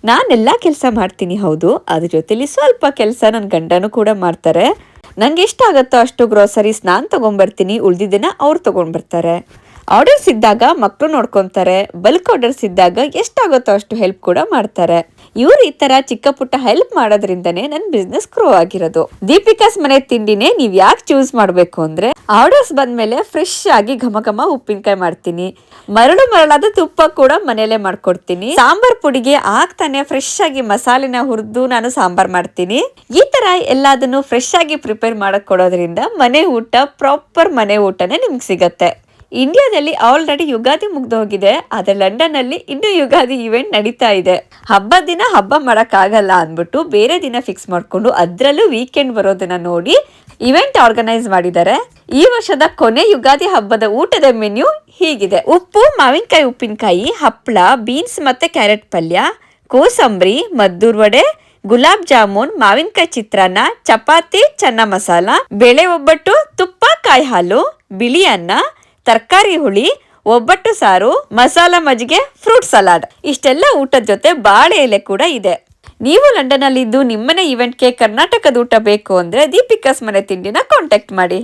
ನಾನೆಲ್ಲ ಕೆಲಸ ಮಾಡ್ತೀನಿ ಹೌದು, ಅದ್ರ ಜೊತೆಲಿ ಸ್ವಲ್ಪ ಕೆಲಸ ನನ್ನ ಗಂಡನೂ ಕೂಡ ಮಾಡ್ತಾರೆ. ನಂಗೆ ಎಷ್ಟಾಗತ್ತೋ ಅಷ್ಟು ಗ್ರೋಸರೀಸ್ ನಾನು ತಗೊಂಡ್ಬರ್ತೀನಿ, ಉಳ್ದಿದ್ದನ್ನ ಅವ್ರು ತಗೊಂಡ್ಬರ್ತಾರೆ. ಆರ್ಡರ್ಸ್ ಇದ್ದಾಗ ಮಕ್ಕಳು ನೋಡ್ಕೊತಾರೆ, ಬಲ್ಕ್ ಆರ್ಡರ್ಸ್ ಇದ್ದಾಗ ಎಷ್ಟಾಗುತ್ತೋ ಅಷ್ಟು ಹೆಲ್ಪ್ ಕೂಡ ಮಾಡ್ತಾರೆ. ಇವ್ರು ಈ ತರ ಚಿಕ್ಕ ಪುಟ್ಟ ಹೆಲ್ಪ್ ಮಾಡೋದ್ರಿಂದನೇ ನನ್ನ ಬಿಸ್ನೆಸ್ ಗ್ರೋ ಆಗಿರೋದು. ದೀಪಿಕಾಸ್ ಮನೆ ತಿಂಡಿನೇ ನೀವ್ ಯಾಕೆ ಚೂಸ್ ಮಾಡ್ಬೇಕು ಅಂದ್ರೆ, ಆರ್ಡರ್ಸ್ ಬಂದ್ಮೇಲೆ ಫ್ರೆಶ್ ಆಗಿ ಘಮ ಘಮ ಉಪ್ಪಿನಕಾಯಿ ಮಾಡ್ತೀನಿ, ಮರಳಾದ ತುಪ್ಪ ಕೂಡ ಮನೇಲೆ ಮಾಡ್ಕೊಡ್ತೀನಿ. ಸಾಂಬಾರ್ ಪುಡಿಗೆ ಆಗ್ತಾನೆ ಫ್ರೆಶ್ ಆಗಿ ಮಸಾಲೆನ ಹುರಿದು ನಾನು ಸಾಂಬಾರ್ ಮಾಡ್ತೀನಿ. ಈ ತರ ಎಲ್ಲದನ್ನು ಫ್ರೆಶ್ ಆಗಿ ಪ್ರಿಪೇರ್ ಮಾಡಕ್ ಕೊಡೋದ್ರಿಂದ ಮನೆ ಊಟ ಪ್ರಾಪರ್ ಮನೆ ಊಟನೇ ನಿಮ್ಗೆ ಸಿಗತ್ತೆ. ಇಂಡಿಯಾದಲ್ಲಿ ಆಲ್ರೆಡಿ ಯುಗಾದಿ ಮುಗ್ದು ಹೋಗಿದೆ, ಆದ್ರೆ ಲಂಡನ್ ಅಲ್ಲಿ ಇನ್ನೂ ಯುಗಾದಿ ಇವೆಂಟ್ ನಡೀತಾ ಇದೆ. ಹಬ್ಬದ ದಿನ ಹಬ್ಬ ಮಾಡಕ್ ಆಗಲ್ಲ ಅಂದ್ಬಿಟ್ಟು ಬೇರೆ ದಿನ ಫಿಕ್ಸ್ ಮಾಡ್ಕೊಂಡು ಅದ್ರಲ್ಲೂ ವೀಕೆಂಡ್ ಬರೋದನ್ನ ನೋಡಿ ಇವೆಂಟ್ ಆರ್ಗನೈಸ್ ಮಾಡಿದ್ದಾರೆ. ಈ ವರ್ಷದ ಕೊನೆ ಯುಗಾದಿ ಹಬ್ಬದ ಊಟದ ಮೆನ್ಯೂ ಹೀಗಿದೆ: ಉಪ್ಪು, ಮಾವಿನಕಾಯಿ ಉಪ್ಪಿನಕಾಯಿ, ಹಪ್ಪಳ, ಬೀನ್ಸ್ ಮತ್ತೆ ಕ್ಯಾರೆಟ್ ಪಲ್ಯ, ಕೋಸಂಬರಿ, ಮದ್ದೂರ್ ವಡೆ, ಗುಲಾಬ್ ಜಾಮೂನ್, ಮಾವಿನಕಾಯಿ ಚಿತ್ರಾನ್ನ, ಚಪಾತಿ, ಚನ್ನ ಮಸಾಲ, ಬೇಳೆ ಒಬ್ಬಟ್ಟು, ತುಪ್ಪ, ಕಾಯಿ ಹಾಲು, ಬಿಳಿ ಅನ್ನ, ತರಕಾರಿ ಹುಳಿ, ಒಬ್ಬಟ್ಟು ಸಾರು, ಮಸಾಲ ಮಜ್ಜಿಗೆ, ಫ್ರೂಟ್ ಸಲಾಡ್. ಇಷ್ಟೆಲ್ಲ ಊಟದ ಜೊತೆ ಬಾಳೆ ಎಲೆ ಕೂಡ ಇದೆ. ನೀವು ಲಂಡನ್ ಅಲ್ಲಿ ಇದ್ದು ನಿಮ್ಮನೆ ಇವೆಂಟ್ಗೆ ಕರ್ನಾಟಕದ ಊಟ ಬೇಕು ಅಂದ್ರೆ ದೀಪಿಕಾಸ್ ಮನೆ ತಿಂಡಿನ ಕಾಂಟ್ಯಾಕ್ಟ್ ಮಾಡಿ.